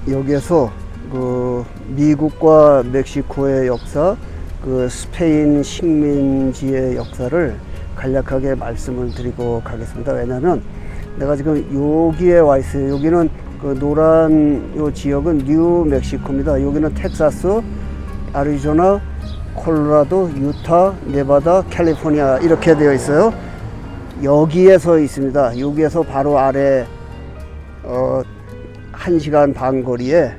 여기에서 그 미국과 멕시코의 역사, 그 스페인 식민지의 역사를 간략하게 말씀을 드리고 가겠습니다. 왜냐하면 내가 지금 여기에 와 있어요. 여기는 그 노란 요 지역은 뉴 멕시코입니다. 여기는 텍사스, 애리조나, 콜로라도, 유타, 네바다, 캘리포니아 이렇게 되어 있어요. 여기에 서 있습니다. 여기에서 바로 아래 1시간 반 거리에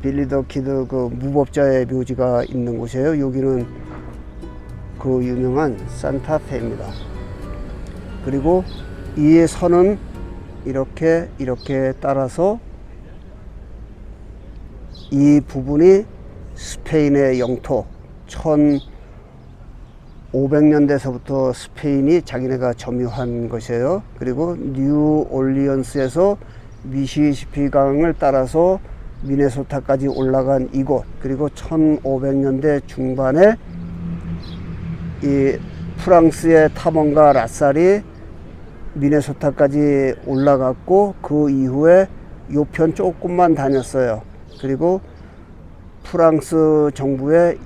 빌리 더 키드 그 무법자의 묘지가 있는 곳이에요. 여기는 그 유명한 산타페입니다. 그리고 이 선은 이렇게 따라서 이 부분이 스페인의 영토, 1500년대서부터 스페인이 자기네가 점유한 것이에요. 그리고 뉴 올리언스에서 미시시피 강을 따라서 미네소타까지 올라간 이곳, 그리고 1500년대 중반에 이 프랑스의 탐험가 라살이 미네소타까지 올라갔고, 그 이후에 요 편 조금만 다녔어요. 그리고 프랑스 정부에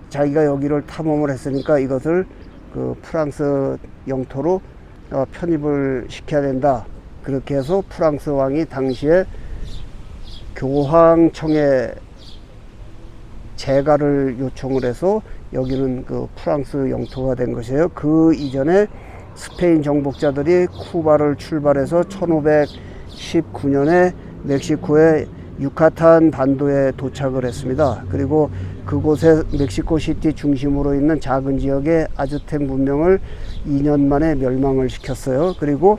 자기가 여기를 탐험을 했으니까 이것을 그 프랑스 영토로 편입을 시켜야 된다. 그렇게 해서 프랑스 왕이 당시에 교황청에 재가를 요청을 해서 여기는 그 프랑스 영토가 된 것이에요. 그 이전에 스페인 정복자들이 쿠바를 출발해서 1519년에 멕시코의 유카탄 반도에 도착을 했습니다. 그리고 그곳에 멕시코 시티 중심으로 있는 작은 지역의 아즈텍 문명을 2년 만에 멸망을 시켰어요. 그리고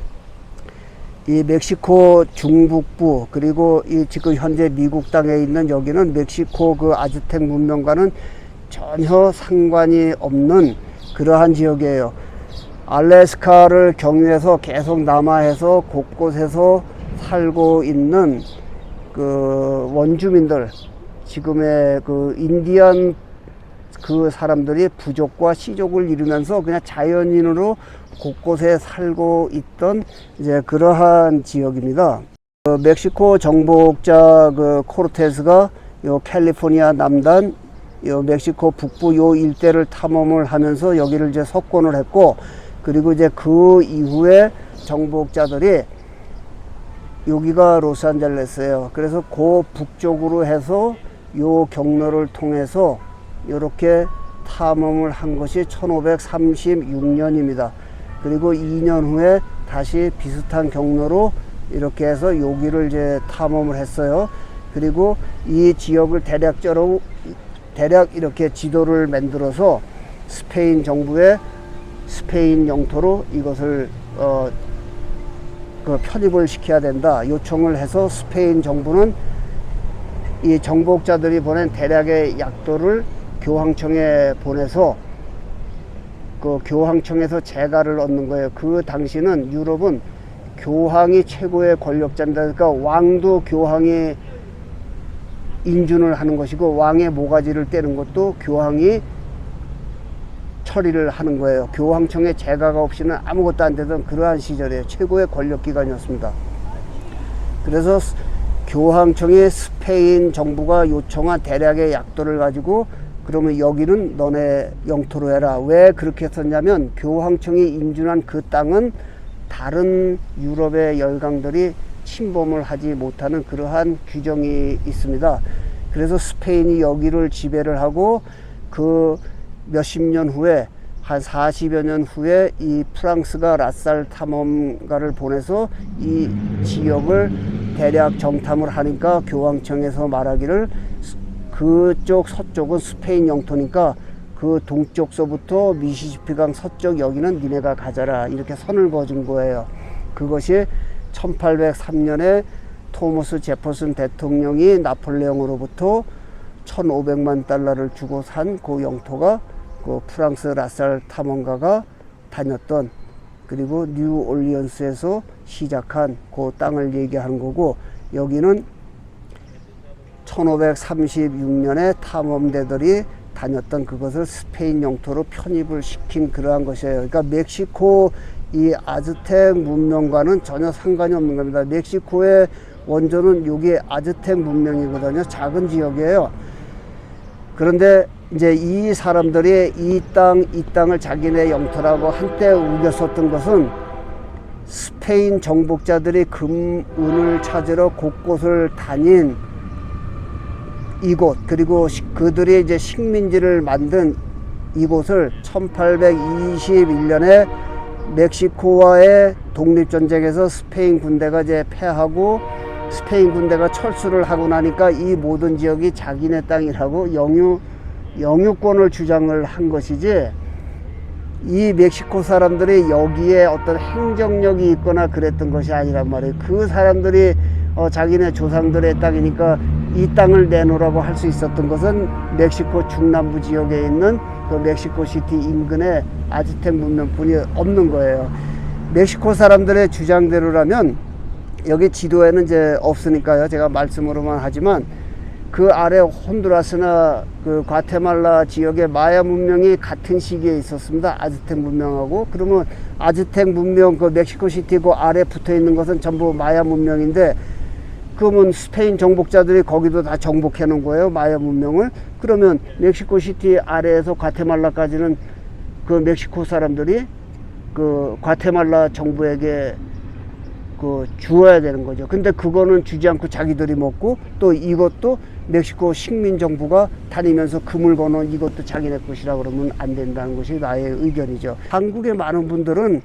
이 멕시코 중북부, 그리고 이 지금 현재 미국 땅에 있는 여기는 멕시코 그 아즈텍 문명과는 전혀 상관이 없는 그러한 지역이에요. 알래스카를 경유해서 계속 남하해서 곳곳에서 살고 있는 그 원주민들, 지금의 그 인디안 그 사람들이 부족과 시족을 이루면서 그냥 자연인으로 곳곳에 살고 있던 이제 그러한 지역입니다. 멕시코 정복자 그 코르테스가 요 캘리포니아 남단, 요 멕시코 북부 요 일대를 탐험을 하면서 여기를 이제 석권을 했고, 그리고 이제 그 이후에 정복자들이 여기가 로스안젤레스예요. 그래서 그 북쪽으로 해서 요 경로를 통해서 이렇게 탐험을 한 것이 1536년입니다. 그리고 2년 후에 다시 비슷한 경로로 이렇게 해서 여기를 이제 탐험을 했어요. 그리고 이 지역을 대략 이렇게 지도를 만들어서 스페인 정부의 스페인 영토로 이것을 그 편입을 시켜야 된다 요청을 해서, 스페인 정부는 이 정복자들이 보낸 대략의 약도를 교황청에 보내서 그 교황청에서 재가를 얻는 거예요. 그 당시는 유럽은 교황이 최고의 권력자입니다. 그러니까 왕도 교황이 인준을 하는 것이고, 왕의 모가지를 떼는 것도 교황이 처리를 하는 거예요. 교황청의 재가가 없이는 아무것도 안 되던 그러한 시절에 최고의 권력기관이었습니다. 그래서 교황청이 스페인 정부가 요청한 대략의 약도를 가지고, 그러면 여기는 너네 영토로 해라. 왜 그렇게 했었냐면, 교황청이 인준한 그 땅은 다른 유럽의 열강들이 침범을 하지 못하는 그러한 규정이 있습니다. 그래서 스페인이 여기를 지배를 하고, 그 몇십 년 후에, 한 40여 년 후에 이 프랑스가 라살 탐험가를 보내서 이 지역을 대략 정탐을 하니까 교황청에서 말하기를 그쪽 서쪽은 스페인 영토니까 그 동쪽서부터 미시시피강 서쪽 여기는 니네가 가져라, 이렇게 선을 그어준 거예요. 그것이 1803년에 토머스 제퍼슨 대통령이 나폴레옹으로부터 1500만 달러를 주고 산 그 영토가 그 프랑스 라살 탐험가가 다녔던, 그리고 뉴 올리언스에서 시작한 그 땅을 얘기하는 거고, 여기는 1536년에 탐험대들이 다녔던 그것을 스페인 영토로 편입을 시킨 그러한 것이에요. 그러니까 멕시코 이 아즈텍 문명과는 전혀 상관이 없는 겁니다. 멕시코의 원조는 여기 아즈텍 문명이거든요. 작은 지역이에요. 그런데 이제 이 사람들이 이 땅을 자기네 영토라고 한때 우겼었던 것은 스페인 정복자들이 금은을 찾으러 곳곳을 다닌 이곳, 그리고 그들이 이제 식민지를 만든 이곳을 1821년에 멕시코와의 독립전쟁에서 스페인 군대가 이제 패하고 스페인 군대가 철수를 하고 나니까 이 모든 지역이 자기네 땅이라고 영유권을 주장을 한 것이지, 이 멕시코 사람들이 여기에 어떤 행정력이 있거나 그랬던 것이 아니란 말이에요. 그 사람들이 자기네 조상들의 땅이니까 이 땅을 내놓으라고 할 수 있었던 것은 멕시코 중남부 지역에 있는 그 멕시코 시티 인근에 아즈텍 문명뿐이 없는 거예요. 멕시코 사람들의 주장대로라면, 여기 지도에는 이제 없으니까요, 제가 말씀으로만 하지만, 그 아래 혼두라스나 그 과테말라 지역의 마야 문명이 같은 시기에 있었습니다. 아즈텍 문명하고. 그러면 아즈텍 문명, 그 멕시코 시티 그 아래 붙어 있는 것은 전부 마야 문명인데, 그러면 스페인 정복자들이 거기도 다 정복해 놓은 거예요, 마야 문명을. 그러면 멕시코 시티 아래에서 과테말라까지는 그 멕시코 사람들이 그 과테말라 정부에게 그 주어야 되는 거죠. 근데 그거는 주지 않고 자기들이 먹고, 또 이것도 멕시코 식민 정부가 다니면서 금을 거는 이것도 자기네 것이라 그러면 안 된다는 것이 나의 의견이죠. 한국의 많은 분들은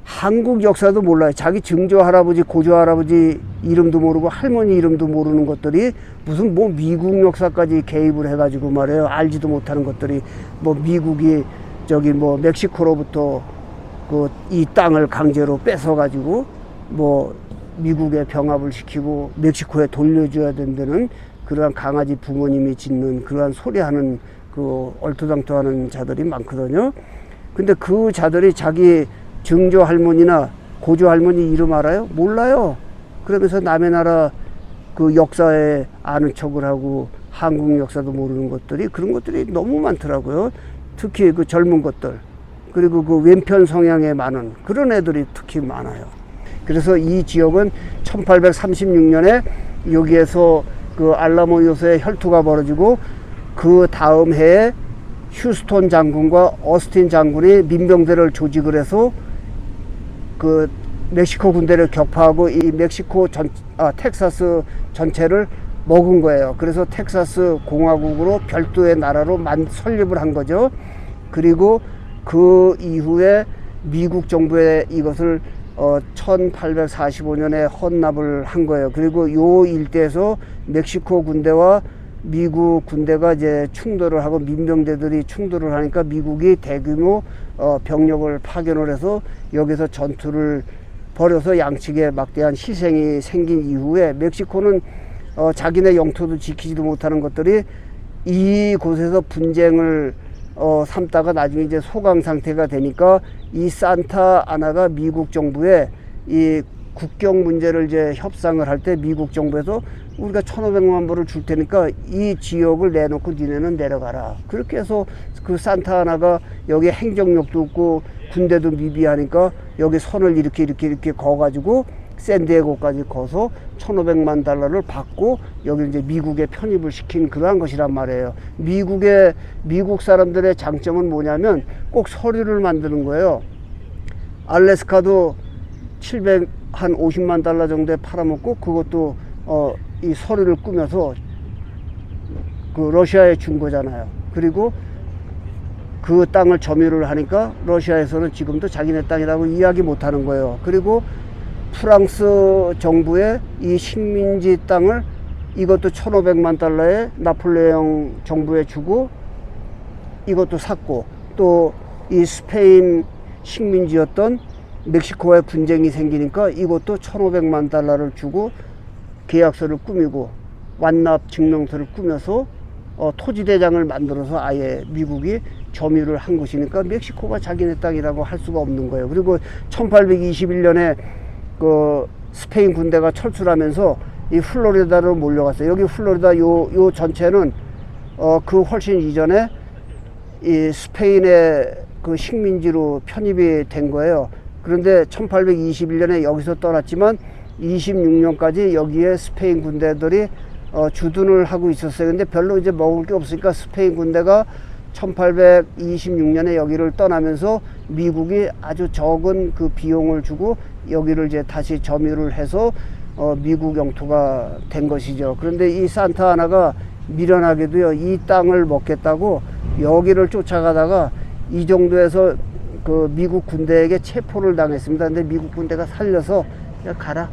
한국 역사도 몰라요. 자기 증조 할아버지, 고조 할아버지 이름도 모르고 할머니 이름도 모르는 것들이 무슨 뭐 미국 역사까지 개입을 해가지고 말이에요. 알지도 못하는 것들이, 뭐 미국이 저기 뭐 멕시코로부터 그 이 땅을 강제로 뺏어가지고 뭐 미국에 병합을 시키고 멕시코에 돌려줘야 된다는 그러한 강아지 부모님이 짓는 그러한 소리하는 그 얼토당토하는 자들이 많거든요. 근데 그 자들이 자기 증조 할머니나 고조 할머니 이름 알아요? 몰라요. 그러면서 남의 나라 그 역사에 아는 척을 하고 한국 역사도 모르는 것들이, 그런 것들이 너무 많더라고요. 특히 그 젊은 것들, 그리고 그 왼편 성향에 많은 그런 애들이 특히 많아요. 그래서 이 지역은 1836년에 여기에서 그 알라모 요새의 혈투가 벌어지고, 그 다음 해에 휴스톤 장군과 어스틴 장군이 민병대를 조직을 해서 그 멕시코 군대를 격파하고 이 멕시코 텍사스 전체를 먹은 거예요. 그래서 텍사스 공화국으로 별도의 나라로 설립을 한 거죠. 그리고 그 이후에 미국 정부에 이것을 1845년에 헌납을 한 거예요. 그리고 요 일대에서 멕시코 군대와 미국 군대가 이제 충돌을 하고 민병대들이 충돌을 하니까 미국이 대규모 병력을 파견을 해서 여기서 전투를 벌여서 양측에 막대한 희생이 생긴 이후에 멕시코는 자기네 영토도 지키지도 못하는 것들이 이곳에서 분쟁을 삼다가 나중에 이제 소강 상태가 되니까 이 산타 아나가 미국 정부에 이 국경 문제를 이제 협상을 할 때 미국 정부에서 우리가 1,500만 불을 줄 테니까 이 지역을 내놓고 니네는 내려가라. 그렇게 해서 그 산타 아나가 여기 행정력도 없고 군대도 미비하니까 여기 선을 이렇게 거가지고 샌디에고까지 거서 1,500만 달러를 받고 여기 이제 미국에 편입을 시킨 그러한 것이란 말이에요. 미국 사람들의 장점은 뭐냐면 꼭 서류를 만드는 거예요. 알래스카도 750만 달러 정도에 팔아먹고, 그것도 이 서류를 꾸며서 그 러시아에 준 거잖아요. 그리고 그 땅을 점유를 하니까 러시아에서는 지금도 자기네 땅이라고 이야기 못하는 거예요. 그리고 프랑스 정부의 이 식민지 땅을 이것도 1,500만 달러에 나폴레옹 정부에 주고 이것도 샀고, 또 이 스페인 식민지였던 멕시코와의 분쟁이 생기니까 이것도 1,500만 달러를 주고 계약서를 꾸미고 완납 증명서를 꾸며서 토지대장을 만들어서 아예 미국이 점유를 한 것이니까 멕시코가 자기네 땅이라고 할 수가 없는 거예요. 그리고 1821년에 그 스페인 군대가 철수를 하면서 이 플로리다로 몰려갔어요. 여기 플로리다 요 전체는 그 훨씬 이전에 이 스페인의 그 식민지로 편입이 된 거예요. 그런데 1821년에 여기서 떠났지만 26년까지 여기에 스페인 군대들이 주둔을 하고 있었어요. 근데 별로 이제 먹을 게 없으니까 스페인 군대가 1826년에 여기를 떠나면서 미국이 아주 적은 그 비용을 주고 여기를 이제 다시 점유를 해서 미국 영토가 된 것이죠. 그런데 이 산타아나가 미련하게도요, 이 땅을 먹겠다고 여기를 쫓아가다가 이 정도에서 그 미국 군대에게 체포를 당했습니다. 근데 미국 군대가 살려서 야, 가라.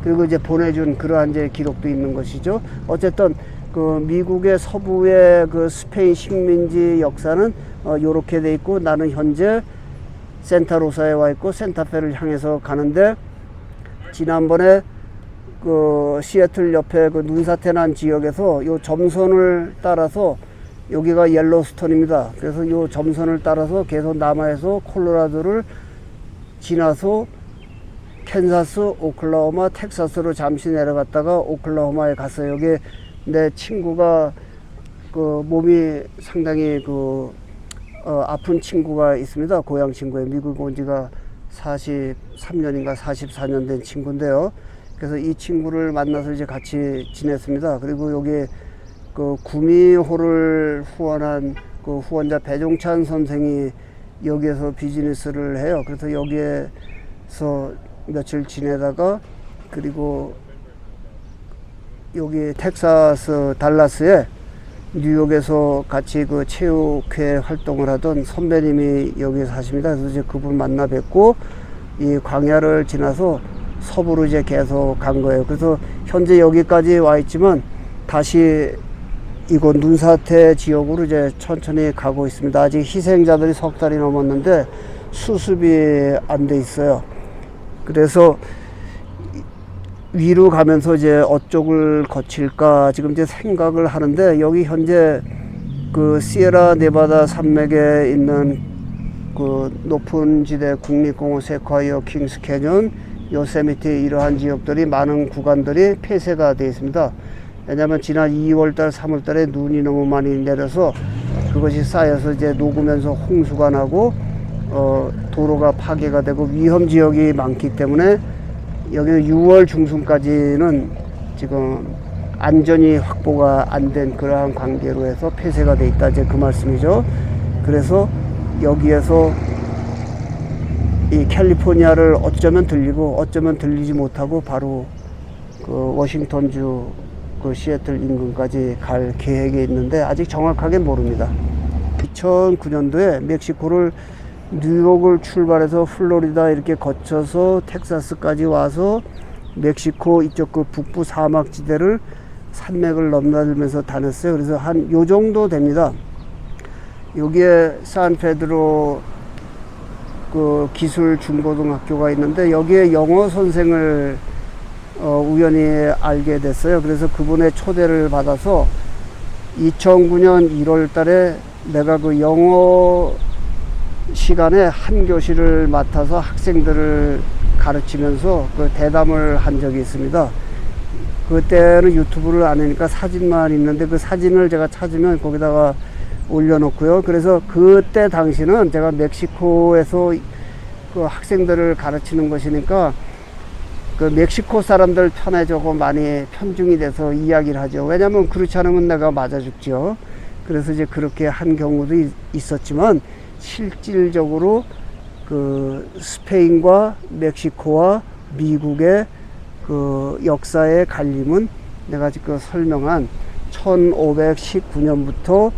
그리고 이제 보내준 그러한 이제 기록도 있는 것이죠. 어쨌든 그 미국의 서부의 그 스페인 식민지 역사는 요렇게 돼 있고, 나는 현재 산타로사에 와 있고 산타페를 향해서 가는데, 지난번에 그 시애틀 옆에 그 눈사태 난 지역에서 요 점선을 따라서, 여기가 옐로스톤입니다. 그래서 요 점선을 따라서 계속 남아에서 콜로라도를 지나서 캔사스, 오클라호마, 텍사스로 잠시 내려갔다가 오클라호마에 갔어요. 여기 내 친구가 그 몸이 상당히 그 아픈 친구가 있습니다. 고향 친구에 미국 온 지가 43년인가 44년 된 친구인데요. 그래서 이 친구를 만나서 이제 같이 지냈습니다. 그리고 여기 그 구미호를 후원한 그 후원자 배종찬 선생이 여기에서 비즈니스를 해요. 그래서 여기에서 며칠 지내다가, 그리고 여기 텍사스 달라스에 뉴욕에서 같이 그 체육회 활동을 하던 선배님이 여기 사십니다. 그래서 이제 그분 만나 뵙고 이 광야를 지나서 서부로 이제 계속 간 거예요. 그래서 현재 여기까지 와 있지만 다시 이곳 눈사태 지역으로 이제 천천히 가고 있습니다. 아직 희생자들이 석 달이 넘었는데 수습이 안 돼 있어요. 그래서 위로 가면서 이제 어쪽을 거칠까 지금 이제 생각을 하는데, 여기 현재 그 시에라 네바다 산맥에 있는 그 높은 지대 국립공원 세콰이어, 킹스 캐년, 요세미티 이러한 지역들이 많은 구간들이 폐쇄가 되어 있습니다. 왜냐하면 지난 2월달, 3월달에 눈이 너무 많이 내려서 그것이 쌓여서 이제 녹으면서 홍수가 나고 도로가 파괴가 되고 위험 지역이 많기 때문에 여기는 6월 중순까지는 지금 안전이 확보가 안 된 그러한 관계로 해서 폐쇄가 돼 있다, 이제 그 말씀이죠. 그래서 여기에서 이 캘리포니아를 어쩌면 들리고 어쩌면 들리지 못하고 바로 그 워싱턴주 그 시애틀 인근까지 갈 계획이 있는데 아직 정확하게 모릅니다. 2009년도에 멕시코를 뉴욕을 출발해서 플로리다 이렇게 거쳐서 텍사스까지 와서 멕시코 이쪽 그 북부 사막지대를 산맥을 넘나들면서 다녔어요. 그래서 한 요 정도 됩니다. 여기에 산페드로 그 기술 중고등학교가 있는데 여기에 영어 선생을 우연히 알게 됐어요. 그래서 그분의 초대를 받아서 2009년 1월 달에 내가 그 영어 시간에 한 교실을 맡아서 학생들을 가르치면서 그 대담을 한 적이 있습니다. 그때는 유튜브를 안 하니까 사진만 있는데 그 사진을 제가 찾으면 거기다가 올려놓고요. 그래서 그때 당시는 제가 멕시코에서 그 학생들을 가르치는 것이니까 그 멕시코 사람들 편에 조금 많이 편중이 돼서 이야기를 하죠. 왜냐면 그렇지 않으면 내가 맞아 죽죠. 그래서 이제 그렇게 한 경우도 있었지만 실질적으로 그 스페인과 멕시코와 미국의 그 역사의 갈림은 내가 지금 설명한 1519년부터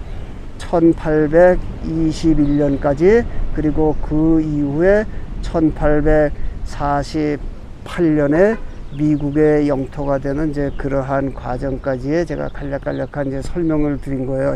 1821년까지 그리고 그 이후에 1848년에 미국의 영토가 되는 이제 그러한 과정까지의 제가 간략간략한 이제 설명을 드린 거예요.